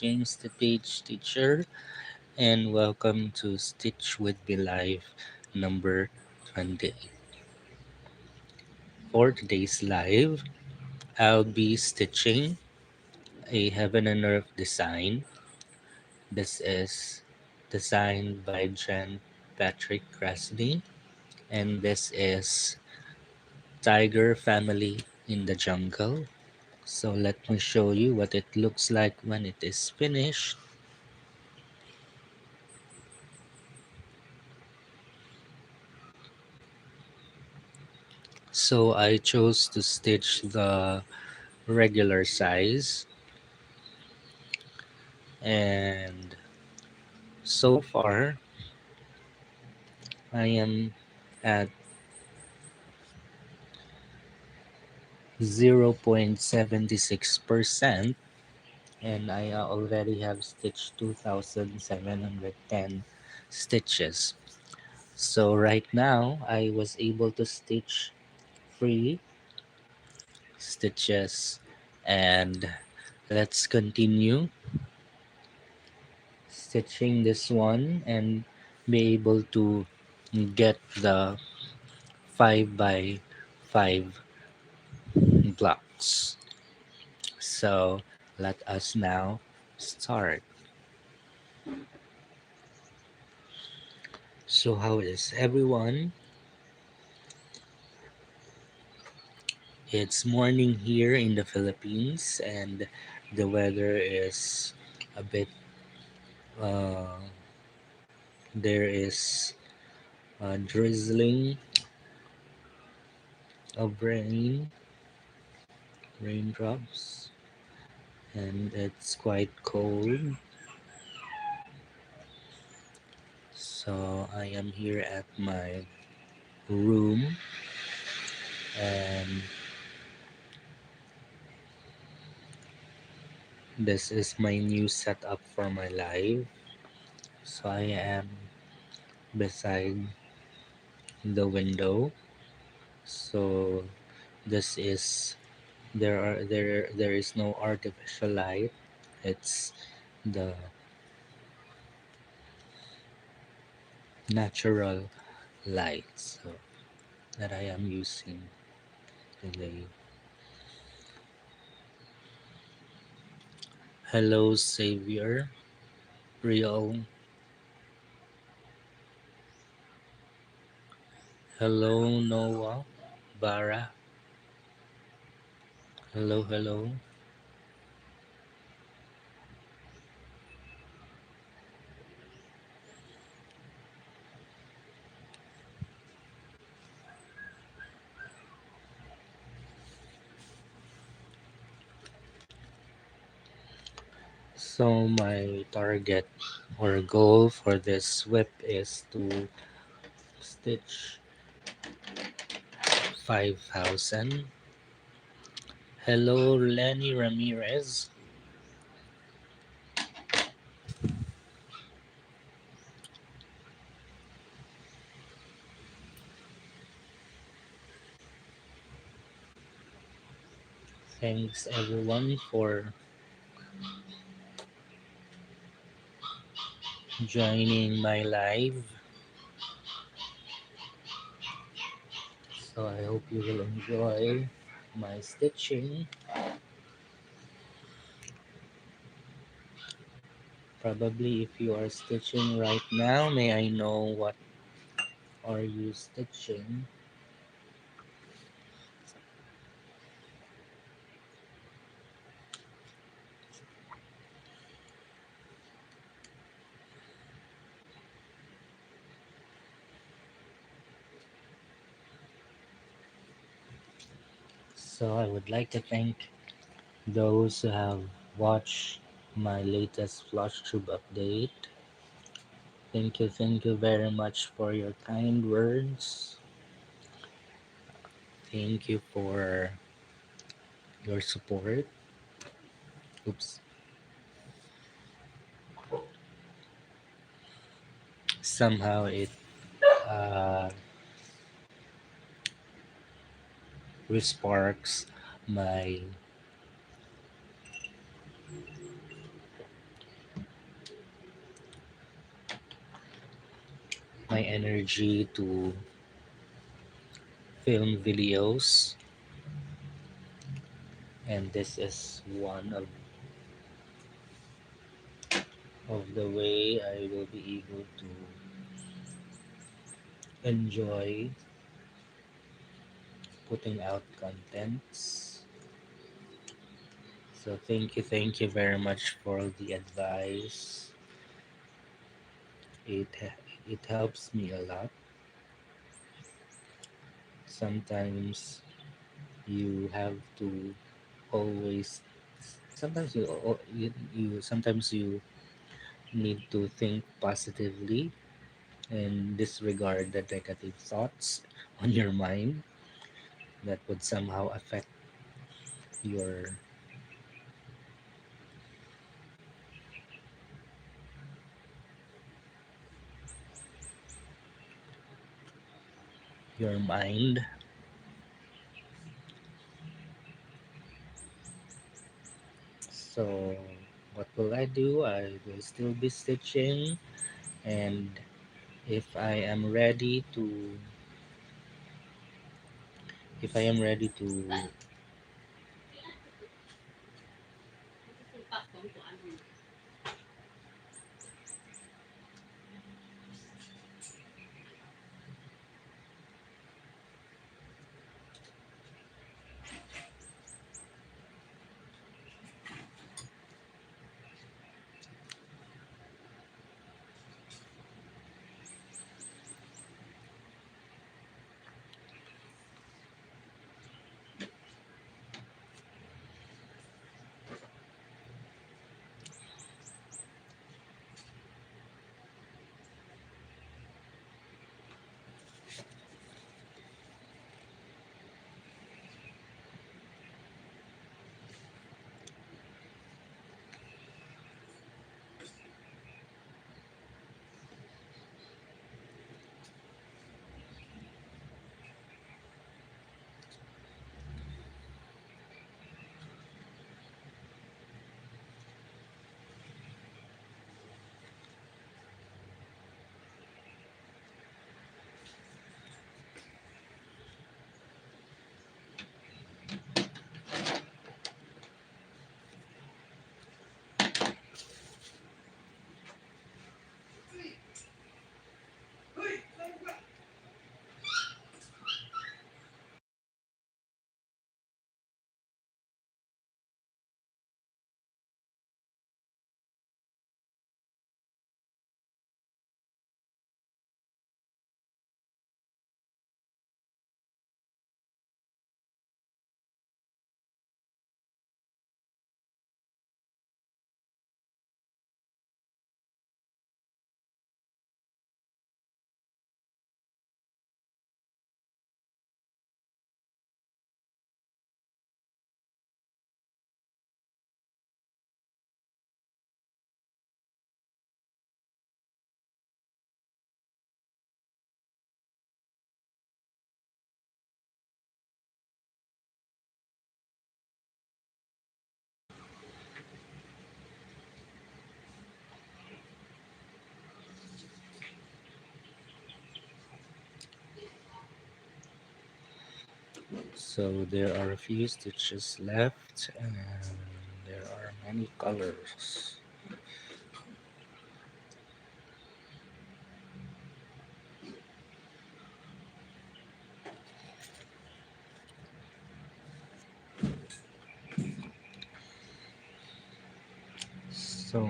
James the Page Teacher, and welcome to Stitch with Me Live number 28. For today's live, I'll be stitching a Heaven and Earth design. This is designed by Jen Patrick Krasny, and this is Tiger Family in the Jungle. So let me show you what it looks like when it is finished. So I chose to stitch the regular size, and so far I am at 0.76%, and I already have stitched 2,710 stitches. So right now I was able to stitch 3 stitches, and let's continue stitching this one and be able to get the 5 by 5 blocks. So let us now start. So how is everyone? It's morning here in the Philippines, and the weather is a bit uh, there is drizzling of raindrops, and it's quite cold. So I am here at my room, and this is my new setup for my live. So I am beside the window. So this is there is no artificial light. It's the natural light, so that I am using today. Hello, Savior. Real. Hello, Noah. Bara. Hello, hello. So my target or goal for this whip is to stitch 5,000. Hello, Lenny Ramirez. Thanks everyone for joining my live. So I hope you will enjoy my stitching. Probably if you are stitching right now, may I know what are you stitching? So I would like to thank those who have watched my latest FlushTube update. Thank you very much for your kind words. Thank you for your support. Oops. Somehow it uh, resparks my my energy to film videos, and this is one of the way I will be able to enjoy putting out contents. So thank you very much for the advice. It helps me a lot. Sometimes you have to always. Sometimes you need to think positively and disregard the negative thoughts on your mind that would somehow affect your mind. So what will I do? I will still be stitching, and if I am ready to if I am ready to so there are a few stitches left and there are many colors. So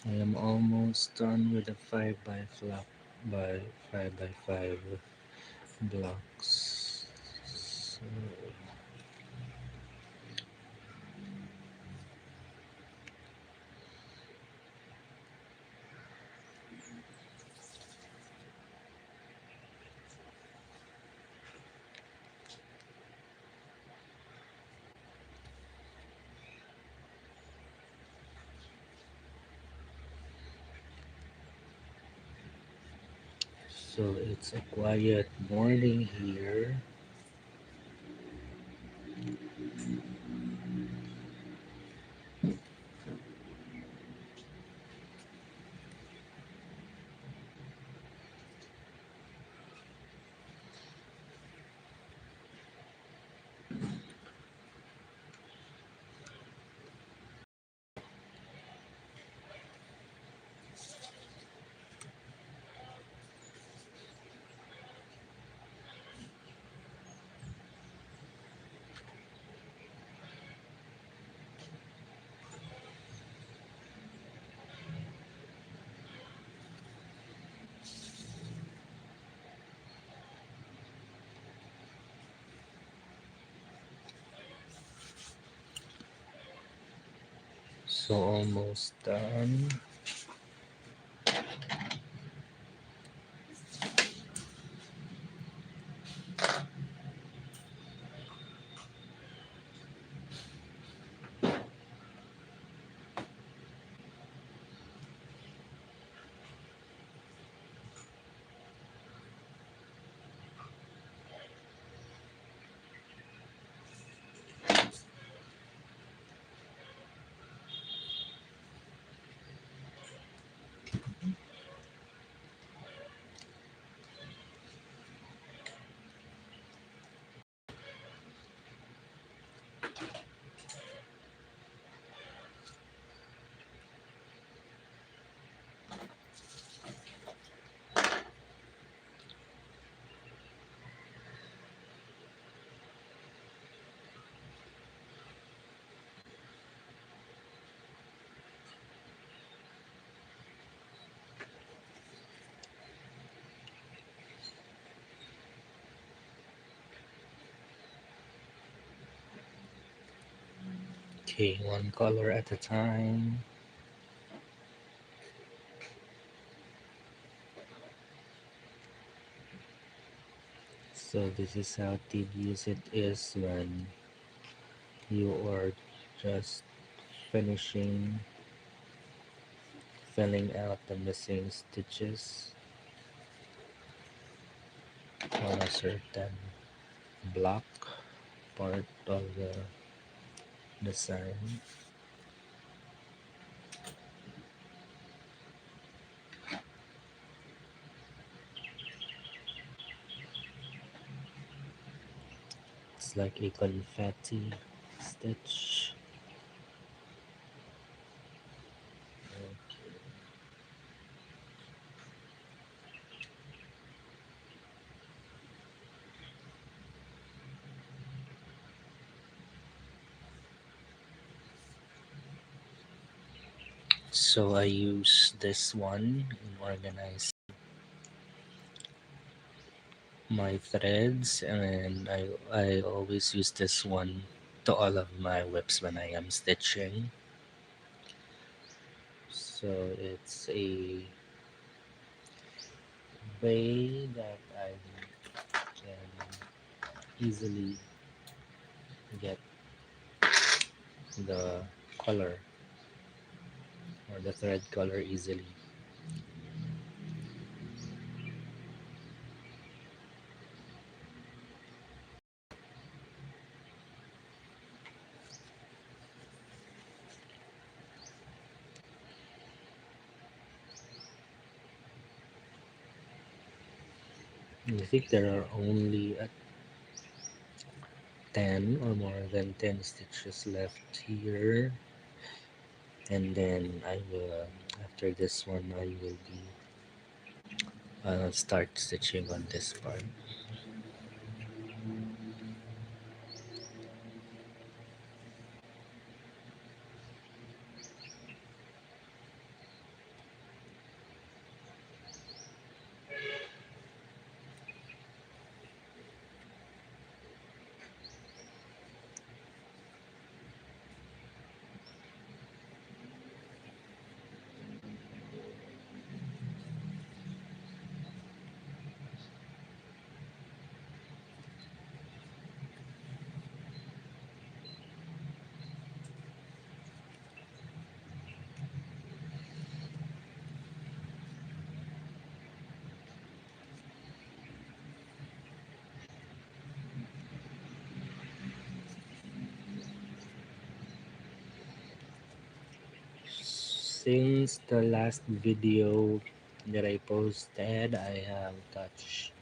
I am almost done with the 5 by 5 blocks. So, so it's a quiet morning here. So almost done. Okay, one color at a time. So this is how tedious it is when you are just finishing filling out the missing stitches on a certain block part of the design. It's like a confetti stitch. So I use this one in organizing my threads, and I always use this one to all of my whips when I am stitching. So it's a way that I can easily get the color or the thread color easily. I think there are only 10 or more than 10 stitches left here, and then I will, after this one, I will be start stitching on this part. Since the last video that I posted, I have touched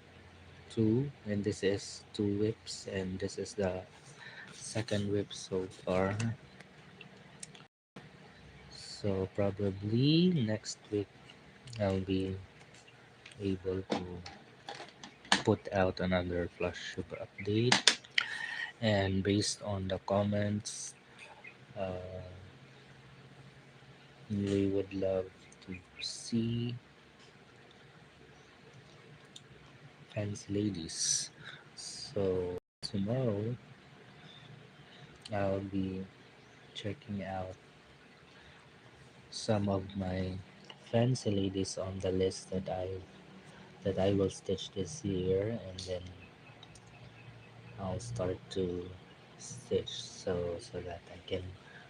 two, and this is two whips, and this is the second whip so far. So probably next week I'll be able to put out another flush super update, and based on the comments, uh, we would love to see fancy ladies. So tomorrow I'll be checking out some of my fancy ladies on the list that I will stitch this year, and then I'll start to stitch so that I can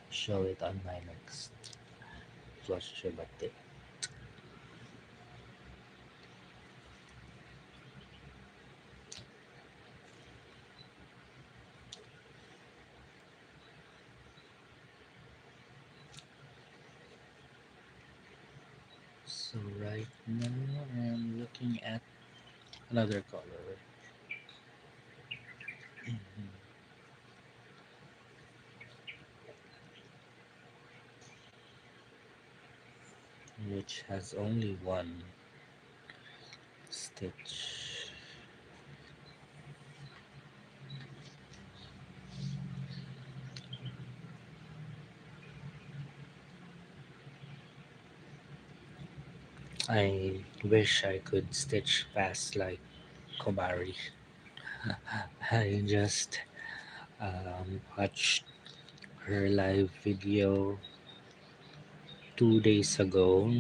show it on my next flush trim update. So right now I'm looking at another color, which has only one stitch. I wish I could stitch fast like Kobari. I just watched her live video 2 days ago,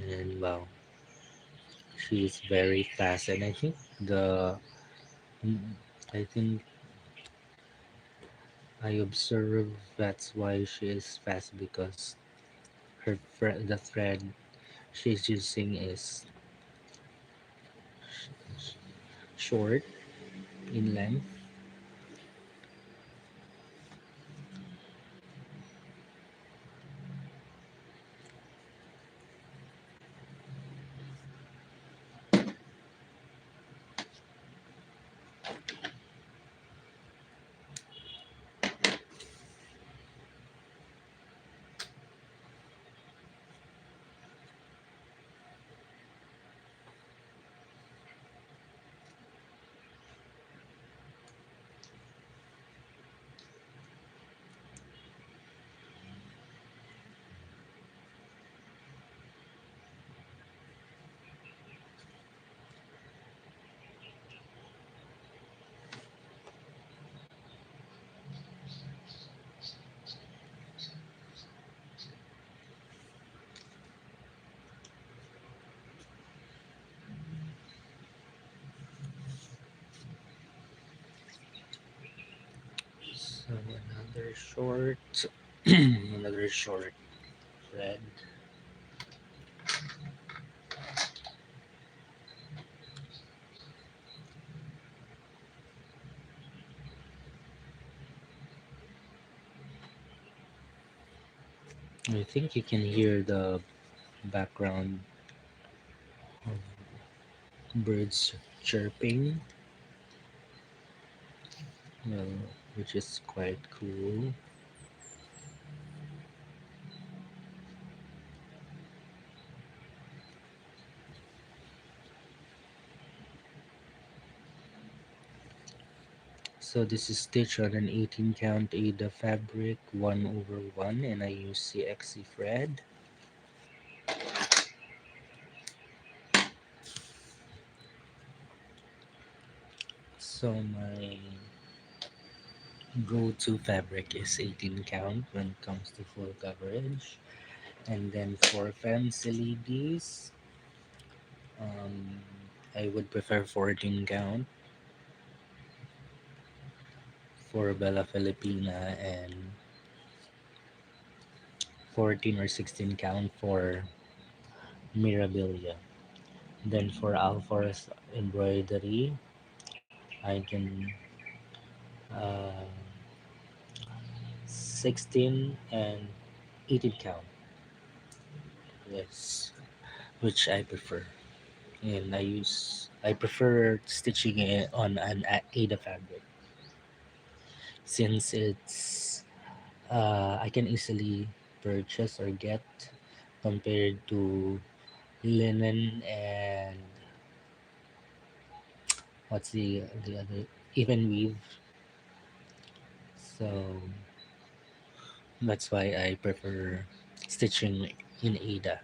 and wow, she's very fast. And mm, I think I observe that's why she is fast because the thread she's using is short in length. So another short, another short thread. I think you can hear the background of birds chirping, well, which is quite cool. So this is stitched on an 18 count Ada fabric 1/1, and I use CXC thread. So my go-to fabric is 18 count when it comes to full coverage. And then for fancy ladies, um, I would prefer 14 count for Bella Filipina and 14 or 16 count for Mirabilia. Then for Alfor's embroidery, I can uh, 16 and 18 count. Yes, which I prefer. And I prefer stitching it on an Ada fabric since I can easily purchase or get compared to linen and what's the other, even weave. So that's why I prefer stitching in Ada.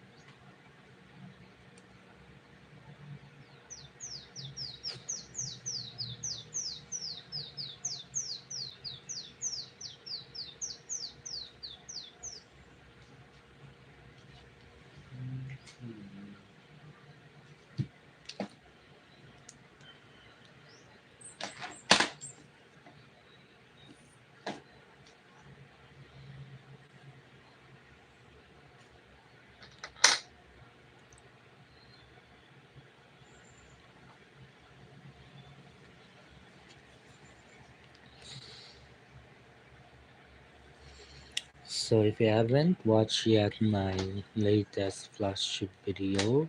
So if you haven't watched yet my latest flash tube video,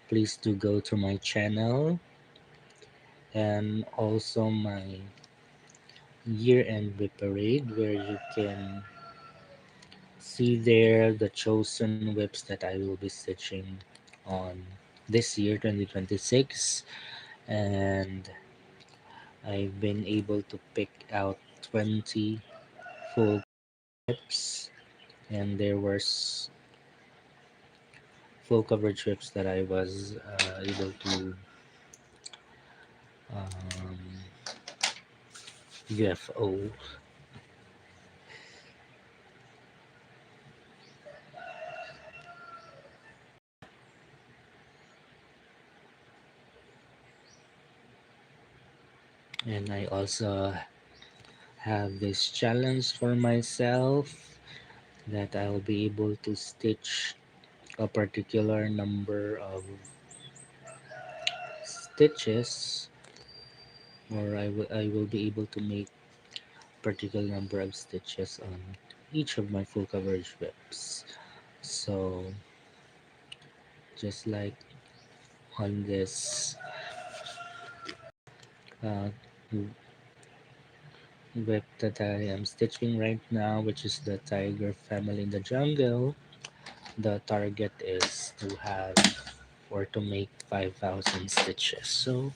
please do go to my channel and also my year-end whip parade where you can see there the chosen whips that I will be stitching on this year 2026, and I've been able to pick out 20 full whips, and there was full coverage whips that I was able to um, UFO. And I also have this challenge for myself that I'll be able to stitch a particular number of stitches, or I will be able to make particular number of stitches on each of my full coverage whips. So just like on this uh, whip that I am stitching right now, which is the Tiger Family in the Jungle, the target is to have or to make 5,000 stitches. So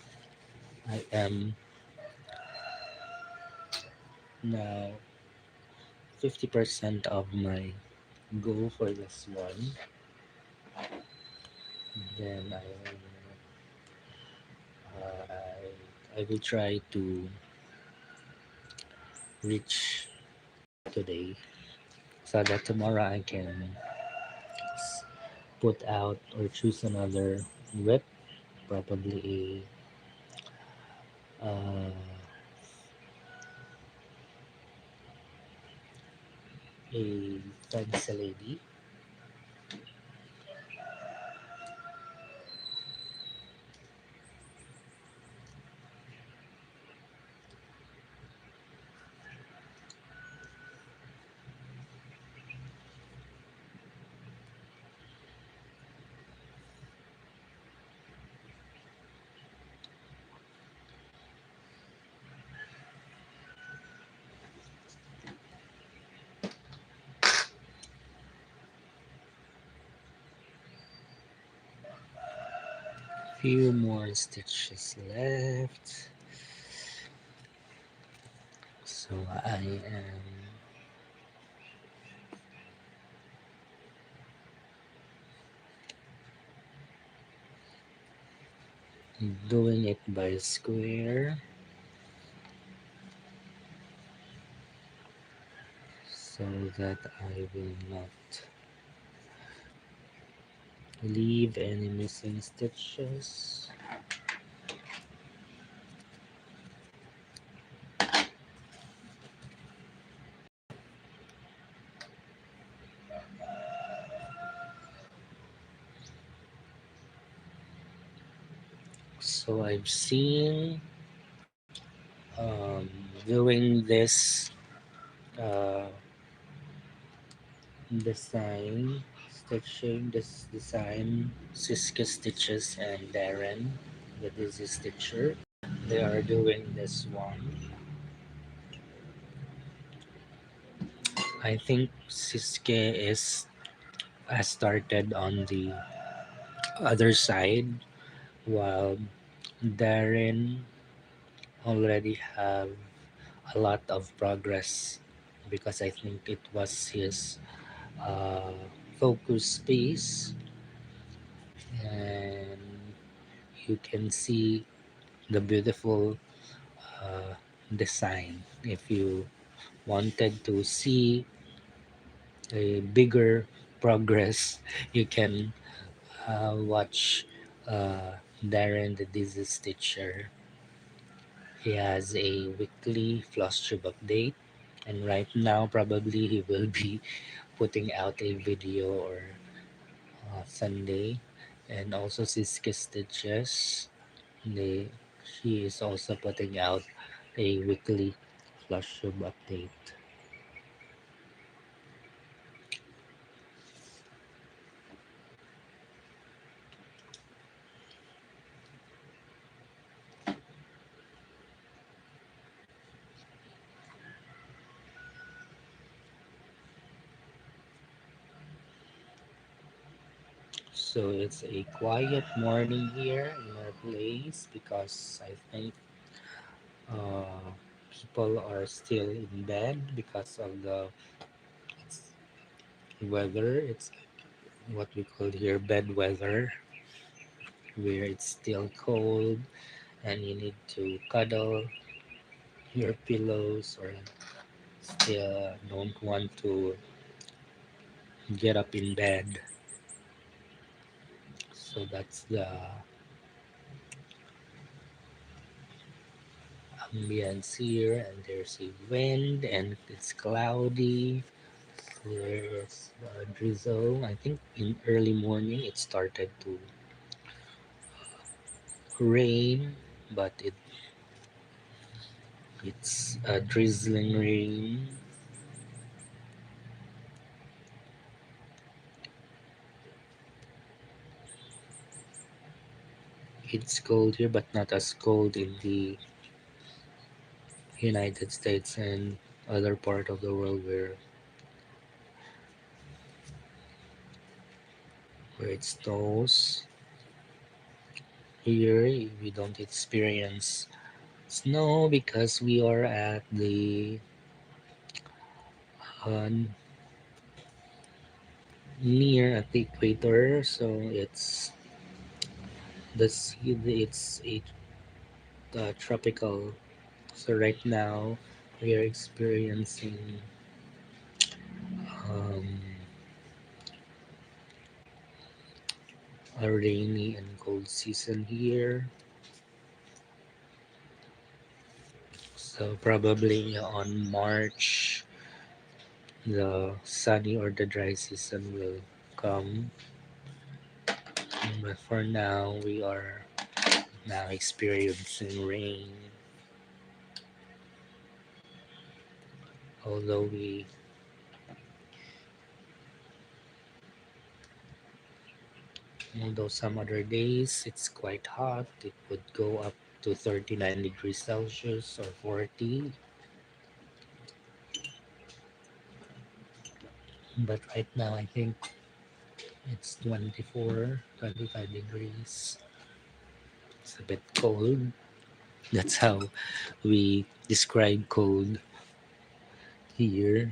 I am now 50% of my goal for this one. Then I will try to reach today so that tomorrow I can put out or choose another whip, probably a fancy lady. Few more stitches left. So I am doing it by square so that I will not leave any missing stitches. So I've seen doing this uh, design, stitching this design, Siska Stitches and Darren, the Dizzy Stitcher. They are doing this one. I think Siske is has started on the other side, while Darren already have a lot of progress because I think it was his uh, focus piece, and you can see the beautiful uh, design. If you wanted to see a bigger progress, you can watch Darren the Disease Stitcher. He has a weekly floss tube update, and right now probably he will be putting out a video or Sunday, and also Siska Stitches. They, she is also putting out a weekly floss tube update. So it's a quiet morning here in our place because I think uh, people are still in bed because of the weather. It's what we call here bed weather, where it's still cold and you need to cuddle your pillows or still don't want to get up in bed. So that's the ambience here, and there's a wind and it's cloudy. There's a drizzle. I think in early morning it started to rain, but it's a drizzling rain. It's cold here, but not as cold in the United States and other part of the world where it snows. Here we don't experience snow because we are at the uh, near at the equator, so it's a tropical. So right now we are experiencing um, a rainy and cold season here. So probably on March, the sunny or the dry season will come. But for now, we are now experiencing rain. Although we, although some other days it's quite hot, it would go up to 39 degrees Celsius or 40. But right now, I think it's 24, 25 degrees. It's a bit cold. That's how we describe cold here.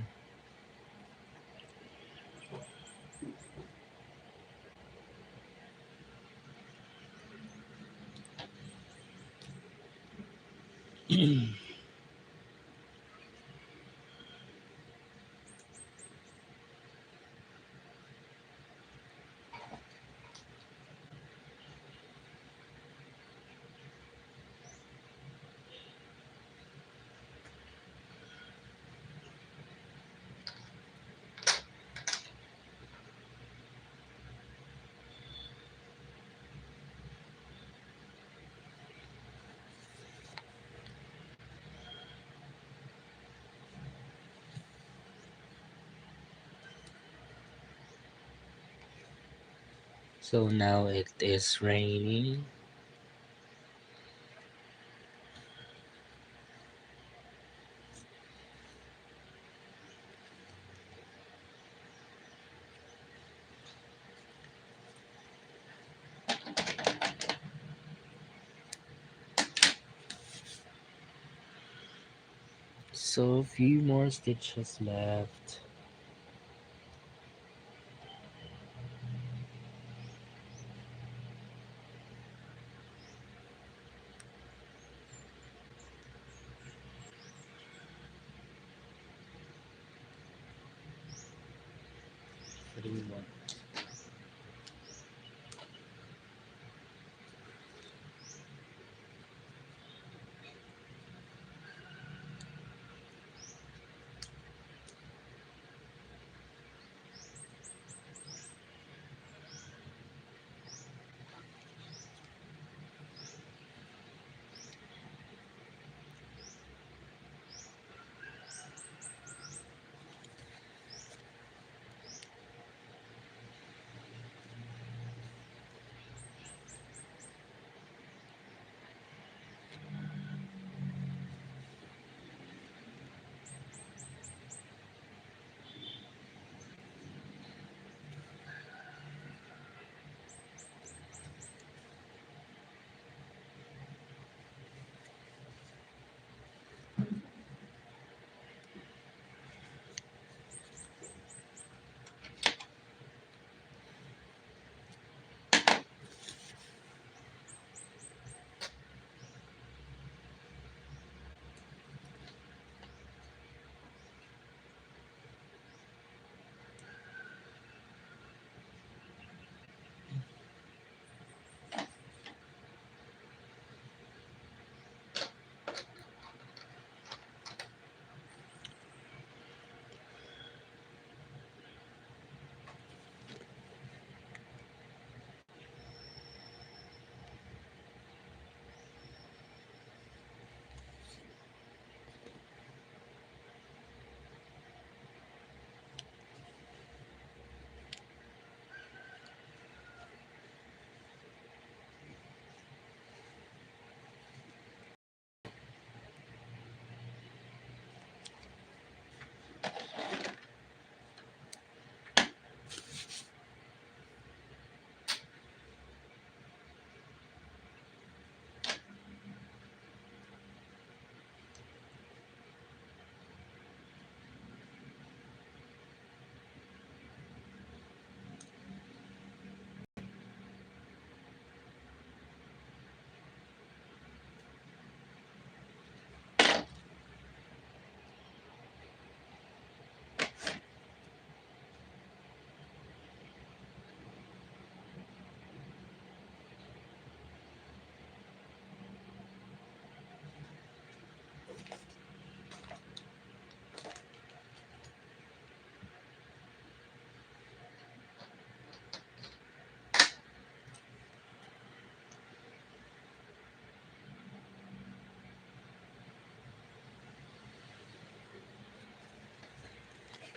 So now it is raining. So a few more stitches left. 31.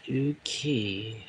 Okay.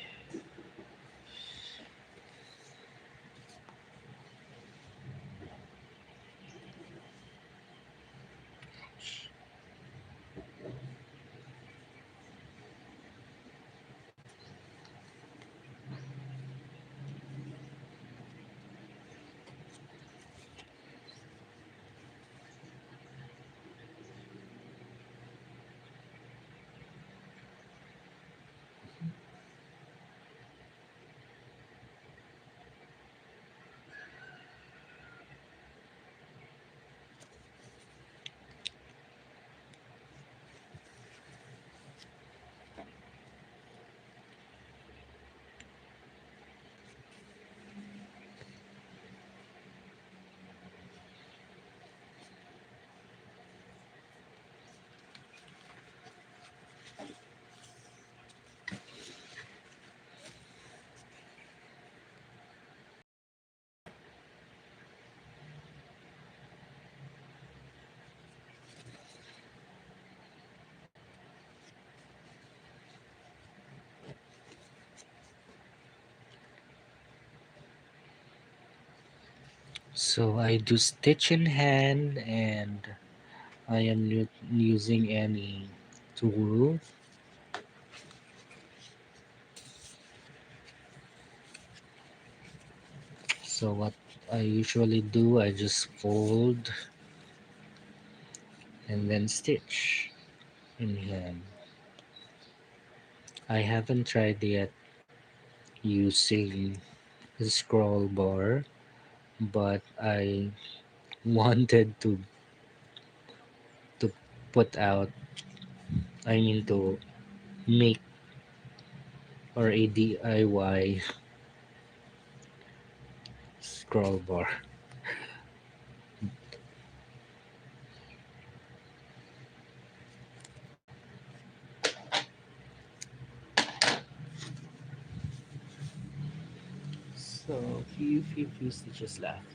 So I do stitch in hand, and I am using any tool. So what I usually do, I just fold and then stitch in hand. I haven't tried yet using the scroll bar, but I wanted to put out, I mean to make or a DIY scroll bar. So few stitches left.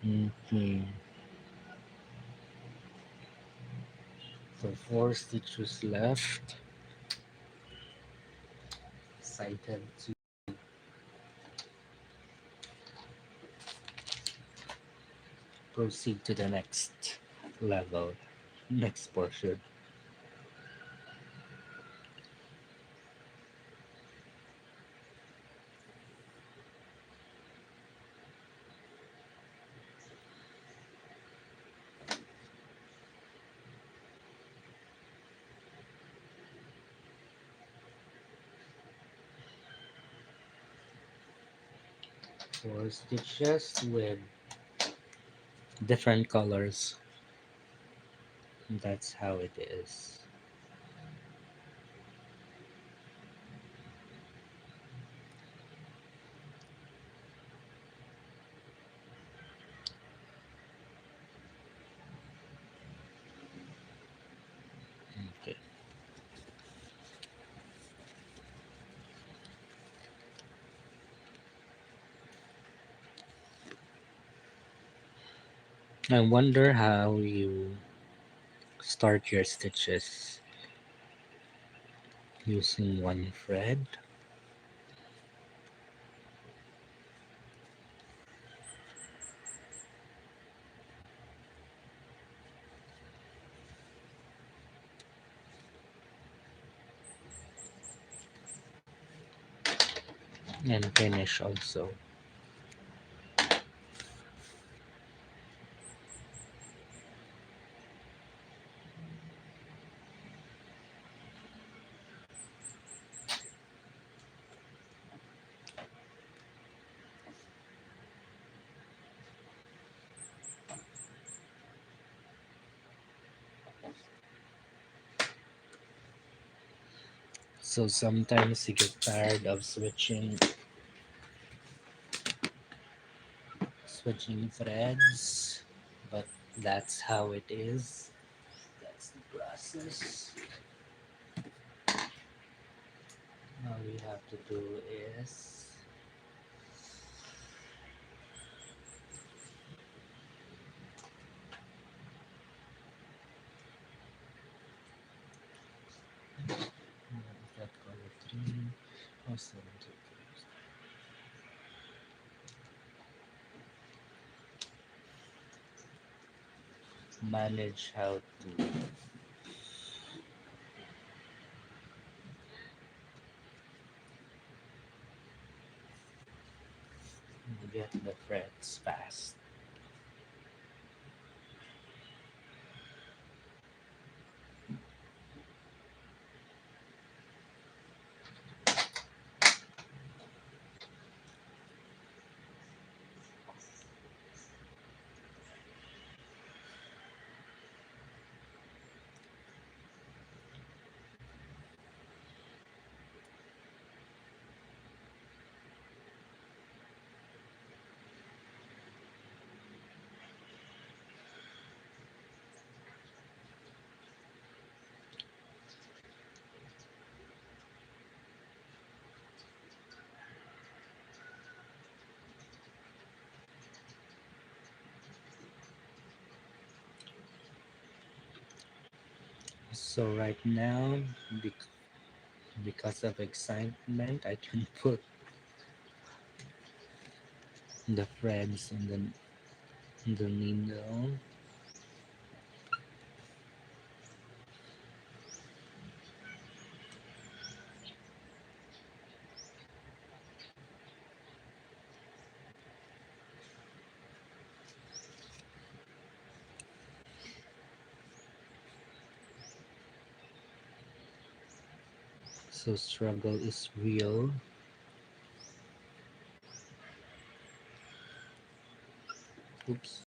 Okay. So four stitches left. Excited to proceed to the next level, next portion. Four stitches with different colors. That's how it is. Okay. I wonder how you start your stitches using one thread and finish also. So sometimes you get tired of switching threads, but that's how it is. That's the process. All we have to do is Also, manage how to get the threads fast. So right now, because of excitement, I can put the threads in the needle. So struggle is real. Oops.